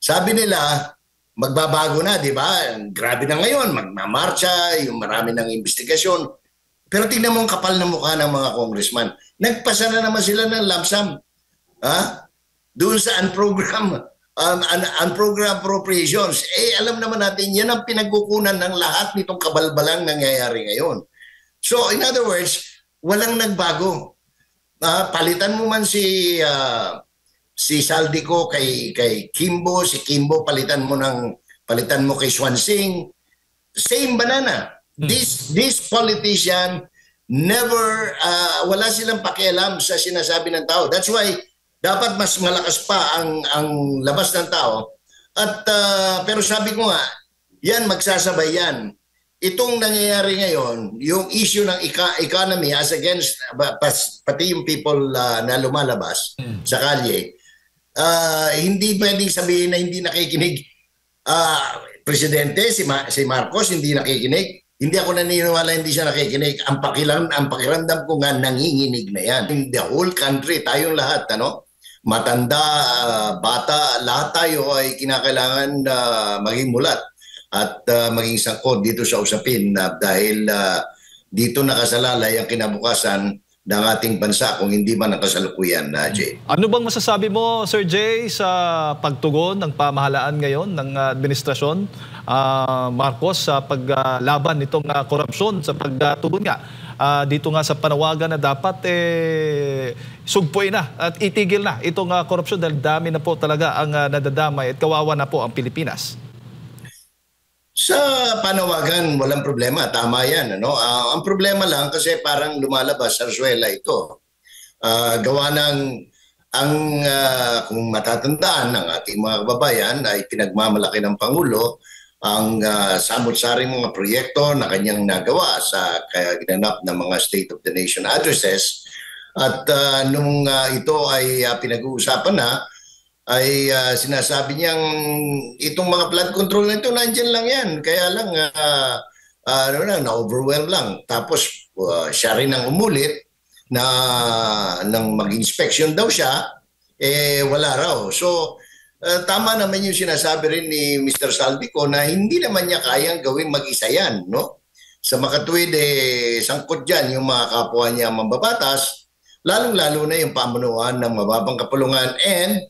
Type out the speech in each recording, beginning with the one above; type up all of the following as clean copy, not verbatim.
Sabi nila, magbabago na, di ba? Grabe na ngayon, magmamarcha, yung marami ng investigasyon. Pero tingnan mo ang kapal na mukha ng mga congressman. Nagpasa na naman sila ng lump sum. Ha? Doon sa unprogrammed appropriations. Alam naman natin, yan ang pinagkukunan ng lahat nitong kabalbalang nangyayari ngayon. So, in other words, walang nagbago. Palitan mo man si Saldico kay Kimbo, si Kimbo palitan mo kay Swansing, same banana. This politician never wala silang pakialam sa sinasabi ng tao. That's why dapat mas malakas pa ang labas ng tao. At pero sabi ko nga, yan magsasabay yan. Itong nangyayari ngayon, yung issue ng economy as against pati yung people na lumalabas sa kalye, hindi pwedeng sabihin na hindi nakikinig. Presidente, si Marcos, hindi nakikinig. Hindi ako naniniwala hindi siya nakikinig. Ang pakiramdam ko nga nanginginig na yan. In the whole country, tayong lahat, matanda, bata, lahat tayo ay kinakailangan maging mulat at maging sangkot dito sa usapin dahil dito nakasalalay ang kinabukasan ng ating bansa kung hindi ba nakasalukuyan, Jay. Ano bang masasabi mo, Sir Jay, sa pagtugon ng pamahalaan ngayon ng administrasyon Marcos sa paglaban nitong korupsyon, sa pagtugon nga dito nga sa panawagan na dapat sugpoy na at itigil na itong korupsyon dahil dami na po talaga ang nadadamay at kawawa na po ang Pilipinas? Sa panawagan, walang problema. Tama yan. Ang problema lang kasi parang lumalabas sa sarsuela ito. Gawa ng, kung matatandaan ng ating mga kababayan ay pinagmamalaki ng Pangulo ang samot-saring mga proyekto na kanyang nagawa sa ginanap ng mga State of the Nation addresses. At nung ito ay pinag-uusapan na, ay sinasabi niyang itong mga flood control na ito, nandyan lang yan. Kaya lang, na-overwhelm lang. Tapos siya rin ang umulit na nang mag-inspection daw siya, wala raw. So, tama naman yung sinasabi rin ni Mr. Saldico na hindi naman niya kayang gawin mag-isa yan, no? Sa makatuwid, sangkot dyan yung mga kapwa niya mambabatas, lalong-lalo na yung pamunuan ng mababang kapulungan. And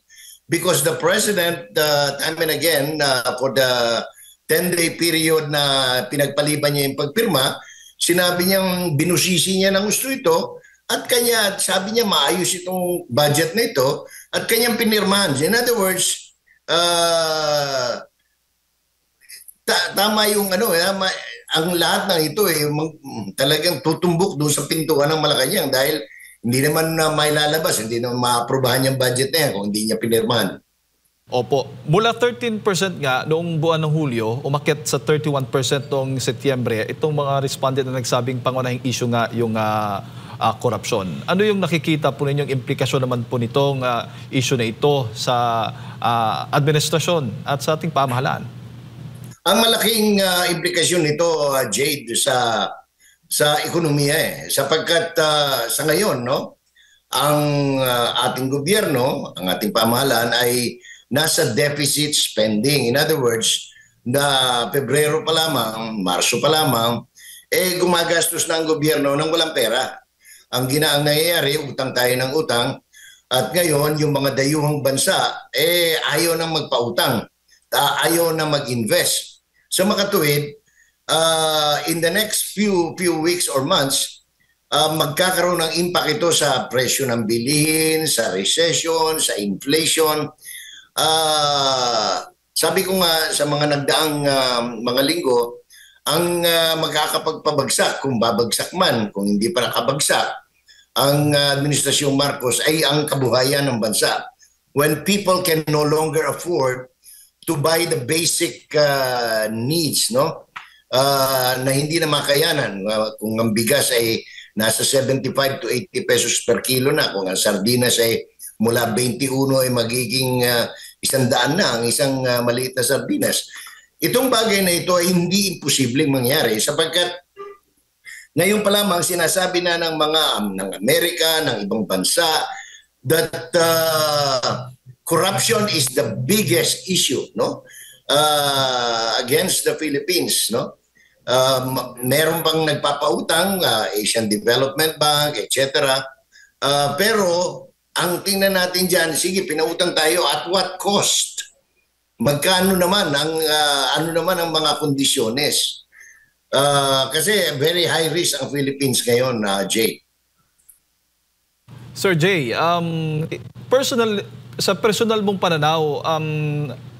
because the President, time and again, for the 10-day period na pinagpaliban niya yung pagpirma, sinabi niyang binusisi niya ng gusto ito at kanya sabi niya maayos itong budget na ito at kanyang pinirmahan. In other words, tama yung ang lahat ng ito talagang tutumbok doon sa pintuan ng Malacanang dahil hindi naman may lalabas, hindi naman maaprobahan yung budget na yan kung hindi niya pinirmahan. Opo. Mula 13% nga noong buwan ng Hulyo, umakyat sa 31% noong Setyembre, itong mga respondent na nagsabing pangunahing issue nga yung korupsyon. Ano yung nakikita po ninyong implikasyon naman po nitong issue na ito sa administrasyon at sa ating pamahalaan? Ang malaking implikasyon nito, Jade, sa ekonomiya sapagkat sa ngayon ang ating gobyerno, ang ating pamahalaan ay nasa deficit spending. In other words, na Pebrero pa lamang, Marso pa lamang, gumagastos na ang gobyerno ng walang pera. Ang nangyayari, utang tayo ng utang at ngayon yung mga dayuhang bansa ayaw na magpautang, ayaw na mag-invest. So makatuwid, in the next few weeks or months, magkakaroon ng impact ito sa presyo ng bilihin, sa recession, sa inflation. Sabi ko nga sa mga nagdaang mga linggo, ang magkakapagpabagsak, kung babagsak man, kung hindi pa nakabagsak, ang Administrasyong Marcos ay ang kabuhayan ng bansa. When people can no longer afford to buy the basic needs, na hindi na makayanan. Kung ang bigas ay nasa 75 to 80 pesos per kilo na, kung ang sardinas ay mula 21 ay magiging 100 na ang isang maliit na sardinas. Itong bagay na ito ay hindi imposibleng mangyari sapagkat ngayon pa lamang sinasabi na ng mga ng Amerika, ng ibang bansa that corruption is the biggest issue, no? Against the Philippines, no? Meron pang nagpapautang, Asian Development Bank, etc. Pero ang tingnan natin diyan, sige, pinautang tayo at what cost? Magkano naman ang ano naman ang mga kondisyones? Kasi very high risk ang Philippines ngayon, Jay. Sir Jay, sa personal mong pananaw,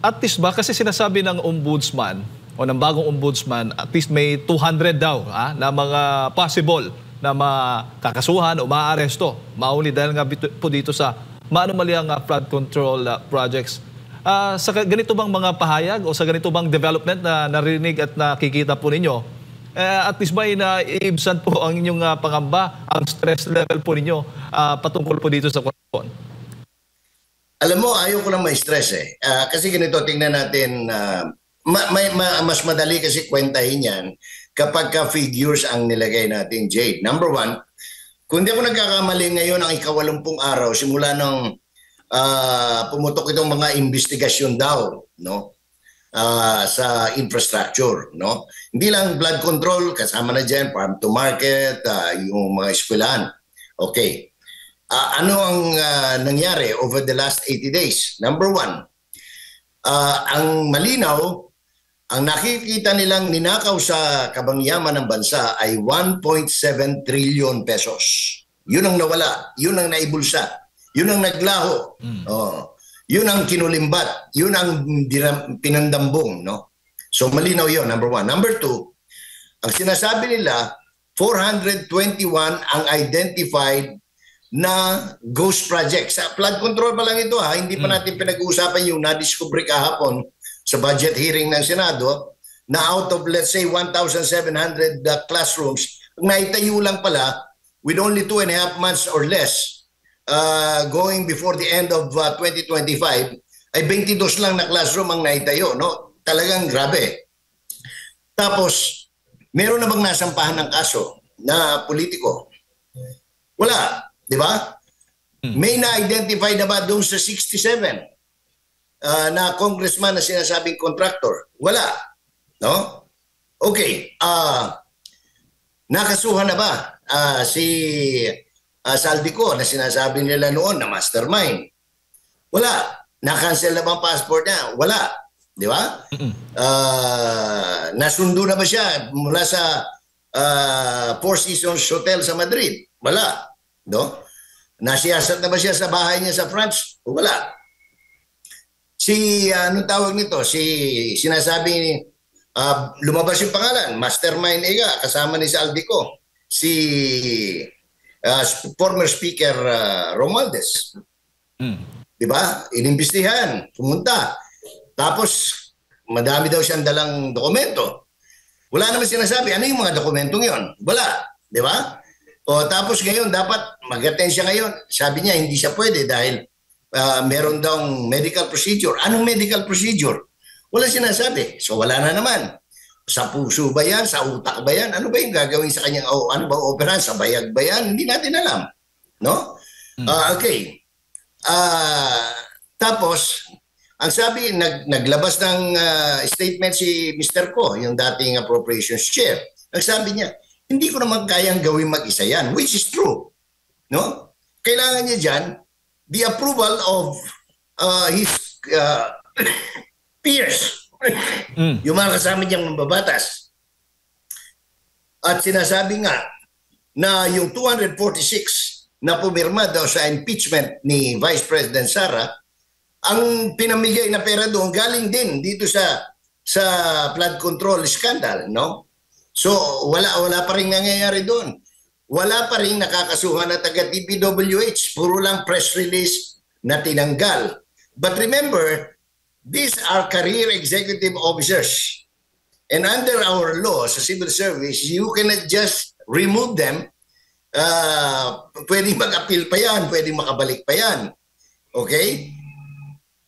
at least ba, kasi sinasabi ng ombudsman o ng bagong ombudsman, at least may 200 daw na mga possible na makakasuhan o maaaresto. Mauli dahil nga po dito sa maanomaliang flood control projects. Sa ganito bang mga pahayag o sa ganito bang development na narinig at nakikita po ninyo, at least ba naiibsan po ang inyong pangamba, ang stress level po ninyo patungkol po dito sa korupsyon? Alam mo, ayaw ko lang may stress eh. Kasi ganito, tingnan natin, mas madali kasi kwentahin yan kapag ka-figures ang nilagay natin, Jade. Number one, kung di ako nagkakamali ngayon ang ika-80 araw, simula nang pumutok itong mga investigasyon daw, no? Sa infrastructure, no? Hindi lang blood control, kasama na dyan, farm to market, yung mga eskwelahan. Okay. Ano ang nangyari over the last 80 days? Number one, ang malinaw, ang nakikita nilang ninakaw sa kabangyaman ng bansa ay 1.7 trillion pesos. Yun ang nawala, yun ang naibulsa, yun ang naglaho. Yun ang kinulimbat, yun ang pinandambong, no? So malinaw yun, number one. Number two, ang sinasabi nila, 421 ang identified na ghost projects. Sa flood control pa lang ito, hindi pa natin pinag-uusapan yung na-discover kahapon sa budget hearing ng Senado na out of, let's say, 1,700 classrooms, naitayo lang pala with only 2.5 months or less going before the end of 2025, ay 22 lang na classroom ang naitayo, no? Talagang grabe. Tapos, meron na bang nasampahan ng kaso na politiko? Wala, di ba? May na-identify na ba doon sa 67 na congressman na sinasabing contractor? Wala, no? Okay, nakasuhan na ba si Saldico na sinasabi nila noon na mastermind? Wala. Na-cancel na bang passport niya? Wala. Di ba? Nasundo na ba siya mula sa Four Seasons Hotel sa Madrid? Wala. No? Nasiyasat na ba siya sa bahay niya sa France? Wala. Anong tawag nito? Sinasabi, lumabas yung pangalan, mastermind kasama ni Saldico. Former Speaker Romualdez. Diba? Inimbestihan, pumunta. Tapos, madami daw siyang dalang dokumento. Wala naman sinasabi, ano yung mga dokumentong yon? Wala. Diba? Tapos ngayon, dapat mag-attend siya ngayon. Sabi niya, hindi siya pwede dahil meron daw medical procedure. Anong medical procedure? Wala sinasabi. So, wala na naman. Sa puso ba yan? Sa utak ba yan? Ano ba yung gagawin sa kanyang, ano ba operahan? Sa bayag ba yan? Hindi natin alam. No? Okay. Tapos, ang sabi, naglabas ng statement si Mr. Ko, yung dating appropriations chair. Ang sabi niya, hindi ko naman kayang gawin mag-isa yan, which is true. No? Kailangan niya dyan, the approval of his peers. Yung mga kasama niyang mambabatas. At sinasabi nga na yung 246 na pumirma daw sa impeachment ni Vice President Sara, ang pinamigay na pera doon galing din dito sa flood control scandal, no? So wala pa ring nangyayari doon. Wala pa ring nakakasuhan na taga DPWH, puro lang press release na tinanggal. But remember, these are career executive officers. And under our law sa civil service, you cannot just remove them. Pwedeng mag-appeal pa yan, pwedeng makabalik pa yan. Okay?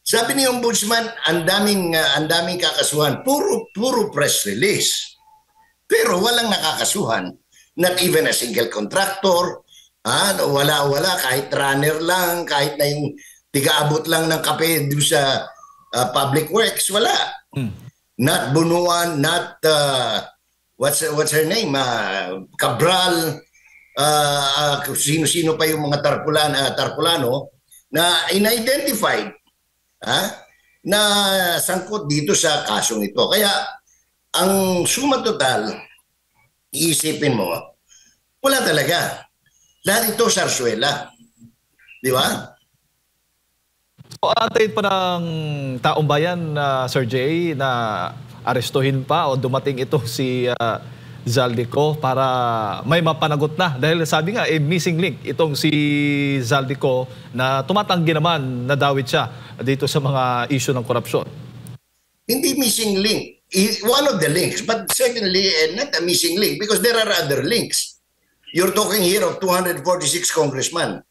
Sabi ni Ombudsman, ang daming kakasuhan. Puro press release. Pero walang nakakasuhan. Not even a single contractor. Wala, kahit runner lang, kahit na yung tiga-abot lang ng kape doon sa public works. Wala. Not Bunuan, not what's her name? Cabral, sino-sino pa yung mga Tarpulano na in-identified na sangkot dito sa kasong ito. Kaya ang suma total, iisipin mo, wala talaga. Lahat ito sarsuela. Di ba? So, atay pa ng taong bayan, Sir Jay, na arestuhin pa o dumating ito si Zaldico para may mapanagot na. Dahil sabi nga, missing link itong si Zaldico na tumatanggi naman na dawit siya dito sa mga issue ng korupsyon. Hindi missing link. One of the links, but certainly not a missing link because there are other links. You're talking here of 246 congressmen.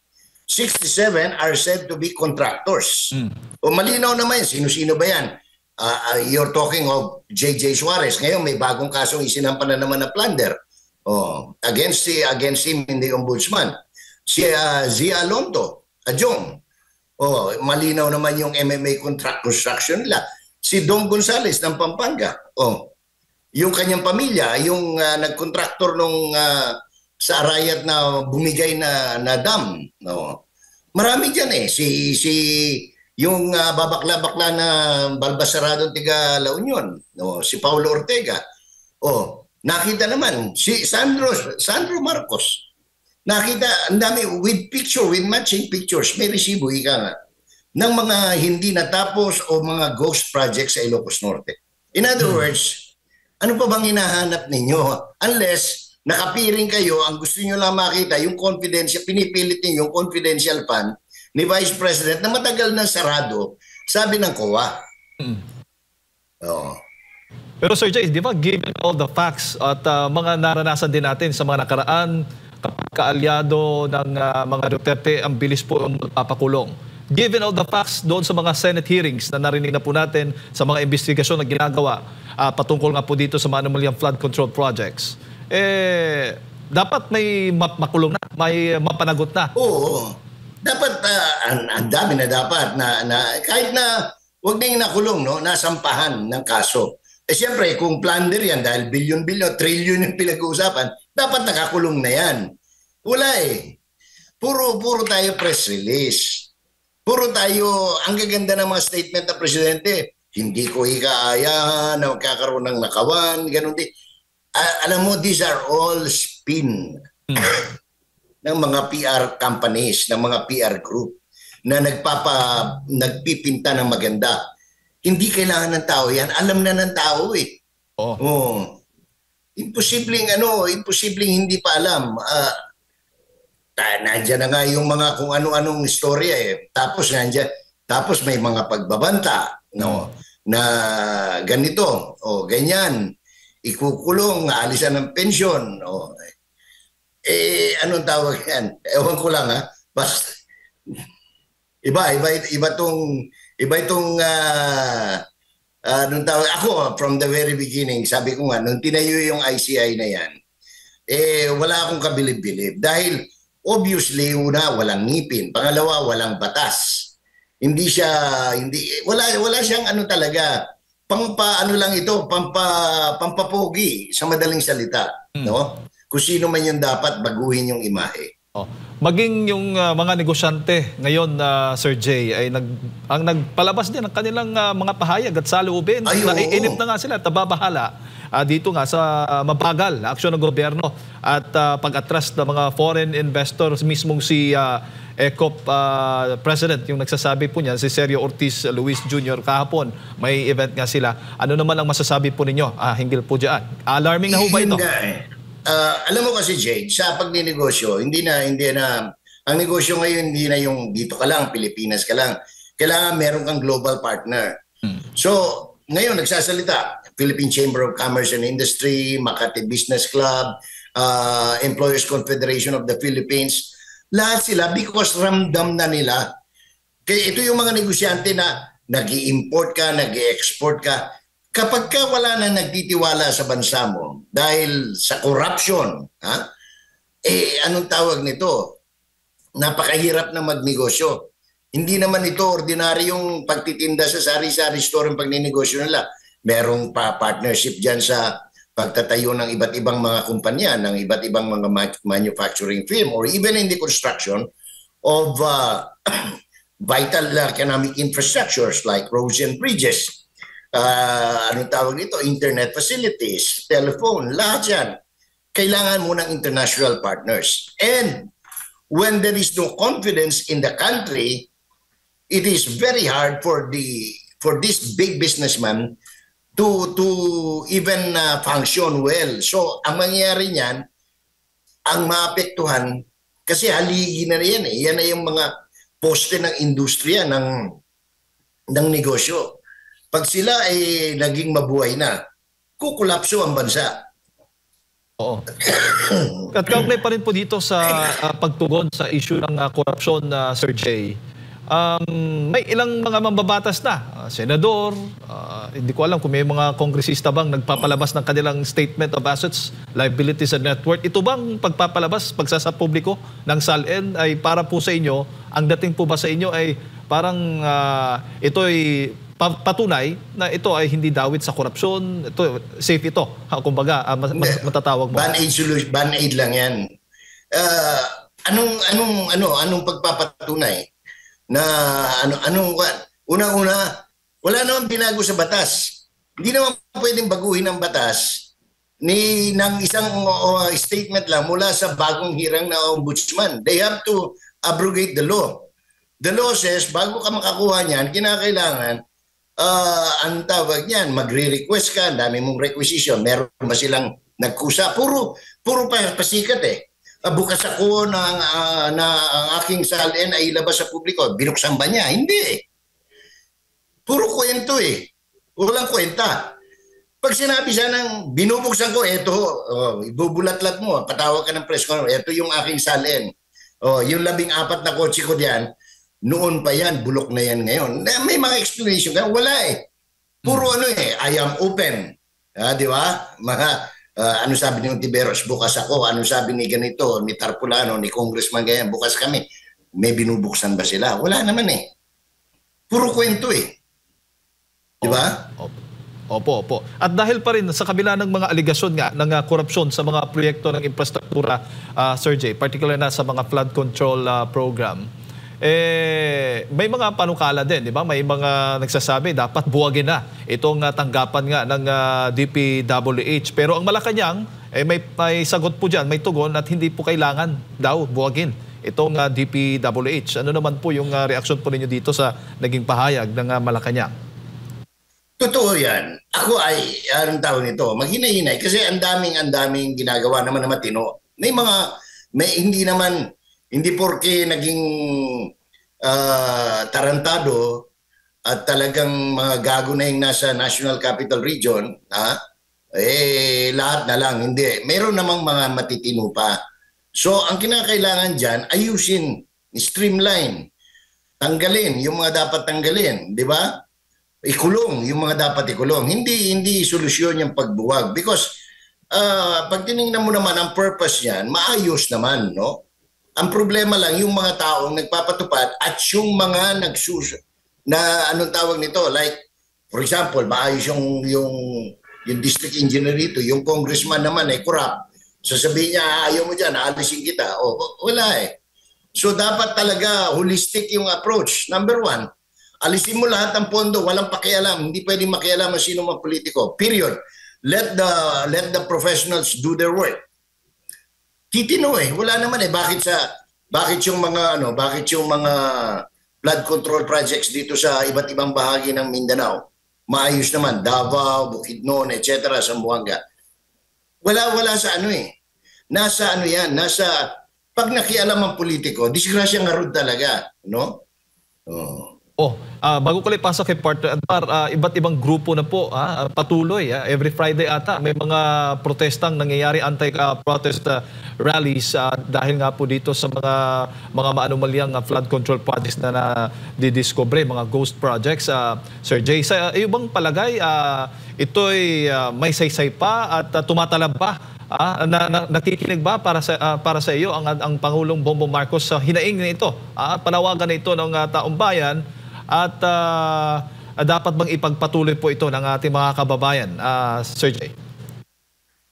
67 are said to be contractors. O malinaw naman, sino-sino ba yan? You're talking of J.J. Suarez. Ngayon may bagong kasong isinampan na naman na plunder against him in the ombudsman. Si Zia Alonto, Ajong. Malinaw naman yung MMA contract construction nila. Si Dong Gonzales ng Pampanga. Yung kanyang pamilya, yung nagkontraktor nung sa Arayat na bumigay na dam. Marami dyan yung babakla-bakla na Balbasarado tiga La Union, si Paulo Ortega. Nakita naman si Sandro Marcos. Nakita ang dami with matching pictures, may resibo ika nga ng mga hindi natapos o mga ghost projects sa Ilocos Norte. In other words, ano pa bang hinahanap ninyo? Unless nakapiring kayo, ang gusto niyo lang makita yung confidential, pinipilit niyo yung confidential fund ni Vice President na matagal na sarado, sabi ng COA. Pero Sir Jay, di ba given all the facts at mga naranasan din natin sa mga nakaraan, kapag kaalyado ng mga Duterte, ang bilis po ang papakulong. Given all the facts doon sa mga Senate hearings na narinig na po natin sa mga investigasyon na ginagawa patungkol nga po dito sa mga anomalyang flood control projects, dapat may makulong na, may mapanagot na. Oo. Dapat, ang dami na dapat na kahit na huwag na yung nakulong, no? Nasampahan ng kaso. Siyempre, kung plunder yan dahil bilyon-bilyon, trillion yung pinag-uusapan, dapat nakakulong na yan. Wala eh. Puro tayo press release. Puro tayo, ang gaganda ng mga statement ng presidente, hindi ko ikaaya na magkakaroon ng nakawan, ganun din. Alam mo, these are all spin ng mga PR companies, ng mga PR group na nagpipinta ng maganda. Hindi kailangan ng tao yan. Alam na ng tao eh. Imposibleng hindi pa alam. Nandiyan na nga yung mga kung ano-anong istorya eh. Tapos may mga pagbabanta, no? Na ganito, ganyan. Ikukulong, aalisan ng pensyon. Anong tawag yan? Ewan ko lang ha. Basta, iba itong anong tawag. Ako, from the very beginning, sabi ko nga, nung tinayo yung ICI na yan, wala akong kabilib-bilib. Dahil, obviously, una, walang ngipin. Pangalawa, walang batas. Wala siyang talaga, pampapogi sa madaling salita. No? Kung sino man yung dapat baguhin yung imahe. Maging yung mga negosyante ngayon, Sir Jay, ay ang nagpalabas din ng kanilang mga pahayag at saloobin. Naiinip na nga sila, tababahala dito nga sa mabagal na aksyon ng gobyerno at pag-atras ng mga foreign investors. Mismong si ECOP President, yung nagsasabi po niya, si Sergio Ortiz Luis Jr. kahapon, may event nga sila. Ano naman ang masasabi po ninyo hinggil po dyan? Alarming na ho ba ito? Alam mo kasi, Jade, sa pagninegosyo, hindi na, ang negosyo ngayon hindi na yung dito ka lang, Pilipinas ka lang. Kailangan meron kang global partner. So, ngayon nagsasalita, Philippine Chamber of Commerce and Industry, Makati Business Club, Employers Confederation of the Philippines, lahat sila because ramdam na nila. Kaya ito yung mga negosyante na nag-i-import ka, nag-i-export ka. Kapag ka wala na nagtitiwala sa bansa mo dahil sa corruption, anong tawag nito? Napakahirap na magnegosyo. Hindi naman ito ordinaryong pagtitinda sa sari-sari store ang pagninegosyo nila. Merong partnership dyan sa pagtatayo ng iba't ibang mga kumpanya, ng iba't ibang mga manufacturing firm, or even in the construction of vital economic infrastructures like roads and bridges. Anong tawag nito? Internet facilities, telephone, lahat yan. Kailangan mo ng international partners. And when there is no confidence in the country, it is very hard for this big businessman to even function well. So ang mangyayari niyan, ang maapektuhan, kasi haligi na yan eh. Yan na yung mga poste ng industriya ng negosyo. Pag sila ay naging mabuhay na, kukulapso ang bansa. Oo. At kaugnay pa rin po dito sa pagtugon sa issue ng korupsyon, Sir Jay. May ilang mga mambabatas na, senador, hindi ko alam kung may mga kongresista bang nagpapalabas ng kanilang statement of assets, liabilities and net worth. Ito bang pagpapalabas, pagsasapubliko ng SALN ay para po sa inyo, ang dating po ba sa inyo ay parang ito ay patunay na ito ay hindi dawit sa korupsyon, ito, safe ito, kumbaga, matatawag mo. Band-aid lang yan. Anong pagpapatunay? Na unang-una, wala naman binago sa batas. Hindi naman pwedeng baguhin ang batas ng isang statement lang mula sa bagong hirang na ombudsman. They have to abrogate the law. The law says, bago ka makakuha niyan, kinakailangan, ang tawag niyan, magre-request ka, dami mong requisition. Meron ba silang nagkusa? Puro pasikat eh. Bukas ako na ang aking SALN ay ilabas sa publiko. Binuksan ba niya? Hindi. Puro kwento eh. Walang kwenta. Pag sinabi siya ng binubuksan ko, eto, ibubulat-lat mo, patawag ka ng press conference, eto yung aking SALN. Yung 14 na kotse ko diyan, noon pa yan, bulok na yan ngayon. May mga explanation ka, wala eh. Puro I am open. Di ba? Ano sabi ni Ontiveros, bukas ako. Ano sabi ni ganito, ni Tarpulano, ni Congressman ganyan, bukas kami. May binubuksan ba sila? Wala naman eh. Puro kwento eh. Di ba? Opo. At dahil pa rin sa kabila ng mga aligasyon nga ng korupsyon sa mga proyekto ng infrastruktura, Sir Jay, particular na sa mga flood control program, may mga panukala din, di ba? May mga nagsasabi dapat buwagin na itong tanggapan nga ng DPWH. Pero ang Malacanang, may sagot po dyan, may tugon at hindi po kailangan daw buwagin itong DPWH. Ano naman po yung reaksyon po ninyo dito sa naging pahayag ng Malacanang? Totoo yan. Ako ay, anong tawag nito, maghinay-hinay kasi ang daming ginagawa naman na matino. Hindi porke naging tarantado at talagang mga gago na yung nasa National Capital Region, lahat na lang. Hindi. Meron namang mga matitino pa. So, ang kinakailangan dyan, ayusin, streamline, tanggalin yung mga dapat tanggalin, di ba? Ikulong yung mga dapat ikulong. Hindi solusyon yung pagbuwag. Because pag tinignan mo naman ang purpose niyan, maayos naman, no? Ang problema lang, yung mga taong nagpapatupad at yung mga anong tawag nito, like, for example, maayos yung district engineer dito, yung congressman naman ay corrupt. Sasabihin niya, ayaw mo dyan, aalisin kita. Wala eh. So, dapat talaga holistic yung approach. Number one, alisin mo lahat ng pondo, walang pakialam. Hindi pwedeng makialam ang sino mga politiko. Period. Let the professionals do their work. Titino eh. Wala naman eh. Bakit yung mga flood control projects dito sa iba't ibang bahagi ng Mindanao maayos naman, Davao, Bukidnon, etc. Zamboanga. Wala sa ano eh. Nasa ano yan, pag nakialam ang politiko, disgrasya nga rin talaga, no? Bago ko lang pasok kay partner Admar, iba't ibang grupo na po patuloy. Every Friday ata may mga protestang nangyayari, anti-protest rallies dahil nga po dito sa mga maanumalyang flood control projects na didiscover, mga ghost projects. Sir Jay, sa iyo bang palagay ito'y may saysay pa at tumatalab pa Nakikinig ba para sa iyo ang Pangulong Bongbong Marcos sa hinaing na ito? Panawagan na ito ng taong bayan at dapat bang ipagpatuloy po ito ng ating mga kababayan, Sir Jay?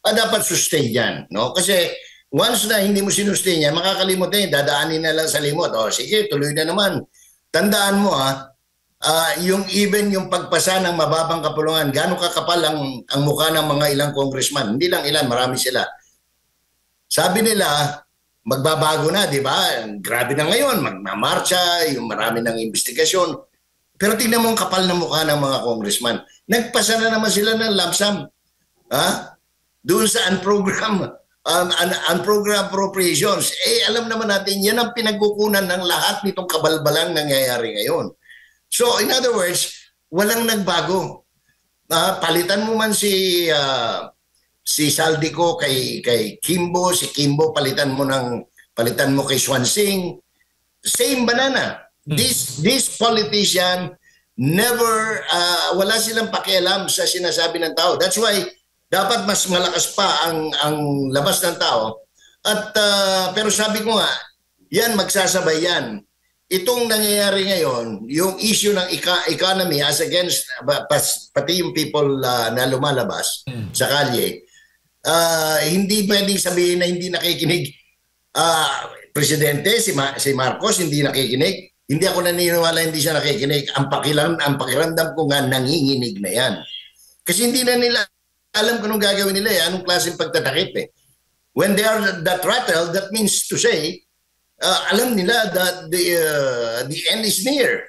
Dapat sustain yan, no? Kasi once na hindi mo sinustain yan, makakalimot na yun, dadaanin na lang sa limot. O sige, tuloy na naman. Tandaan mo yung pagpasa ng mababang kapulungan, gaano kakapal ang mukha ng mga ilang congressman. Hindi lang ilan, marami sila. Sabi nila, magbabago na, di ba? Grabe na ngayon, magmamarcha, yung marami ng investigasyon. Pero tingnan mo ang kapal ng mukha ng mga congressman. Nagpasa na naman sila ng lump sum. Doon sa unprogrammed appropriations. Alam naman natin, yan ang pinagkukunan ng lahat nitong kabalbalang nangyayari ngayon. So, in other words, walang nagbago. Palitan mo man si Saldico kay Kimbo, si Kimbo palitan mo kay Swansing. Same banana. This politician never, wala silang pakialam sa sinasabi ng tao. That's why dapat mas malakas pa ang labas ng tao. At pero sabi ko nga, yan magsasabay yan. Itong nangyayari ngayon, yung issue ng economy as against pati yung people na lumalabas sa kalye, hindi pwedeng sabihin na hindi nakikinig. Presidente, si Marcos, hindi nakikinig. Hindi ako naniniwala hindi siya nakikinig. Ang pakiramdam ko nga nanginginig na yan. Kasi hindi na nila alam kung anong gagawin nila, anong klaseng pagtatakip eh. When they are that rattled, that means to say, alam nila that the end is near.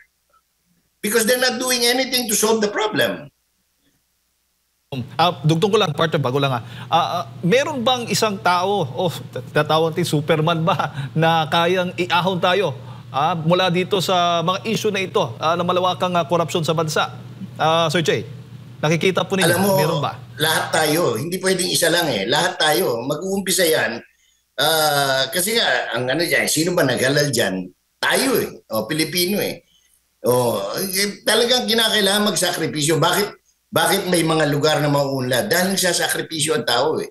Because they're not doing anything to solve the problem. Dugtong ko lang, partner, bago lang meron bang isang tao, tatawag natin Superman ba, na kayang iahon tayo mula dito sa mga issue na ito na malawakang korupsyon sa bansa? Sir Jay, nakikita po ninyo, alam mo, meron ba? Lahat tayo, hindi pwedeng isa lang eh. Lahat tayo, mag-uumpisa yan. Kasi nga, ang dyan, sino ba naghalal dyan? Tayo eh, Pilipino eh. Talagang kinakailangan magsakripisyo. Bakit may mga lugar na mauunlad? Dahil nagsasakripisyo ang tao eh.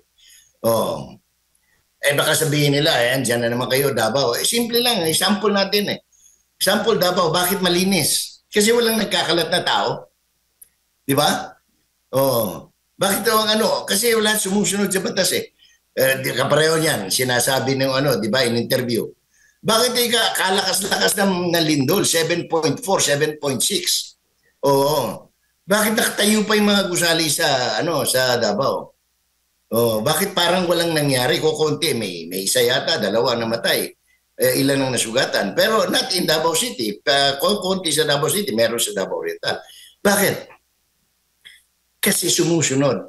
Baka sabihin nila, dyan na naman kayo, Davao. Simple lang, sample natin eh. Sample Davao, bakit malinis? Kasi walang nagkakalat na tao. Di ba? Bakit daw Kasi wala sumusunod sa batas eh. Kapareho niyan, sinasabi ng di ba, in interview. Bakit kalakas-lakas ng lindol? 7.4, 7.6. Bakit nakatayo pa yung mga gusali sa Davao? Bakit parang walang nangyari? Kukunti, may isa yata, dalawa namatay. Ilan ang nasugatan. Pero not in Davao City. Kukunti sa Davao City, meron sa Davao Oriental. Bakit? Kasi sumusunod.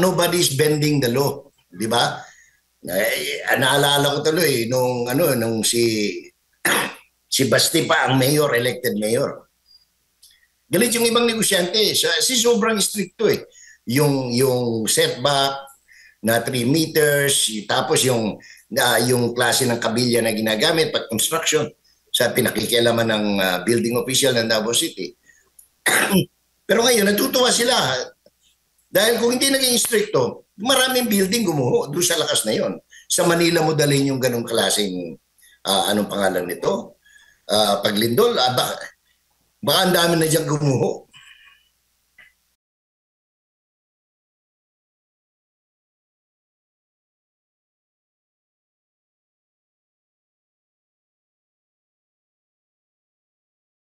Nobody's bending the law. Di ba? Naalala ko tuloy nung si Basti pa ang mayor, elected mayor. Galit yung ibang negosyante. Sobrang stricto eh. Yung setback na 3 meters, tapos yung klase ng kabilya na ginagamit pag construction sa pinakikialaman ng building official ng Davao City. Pero ngayon, natutuwa sila. Dahil kung hindi naging stricto, maraming building gumuho doon sa lakas na yon. Sa Manila mo dalhin yung ganong klaseng, anong pangalan nito? Paglindol, baka ang dami na dyan gumuho.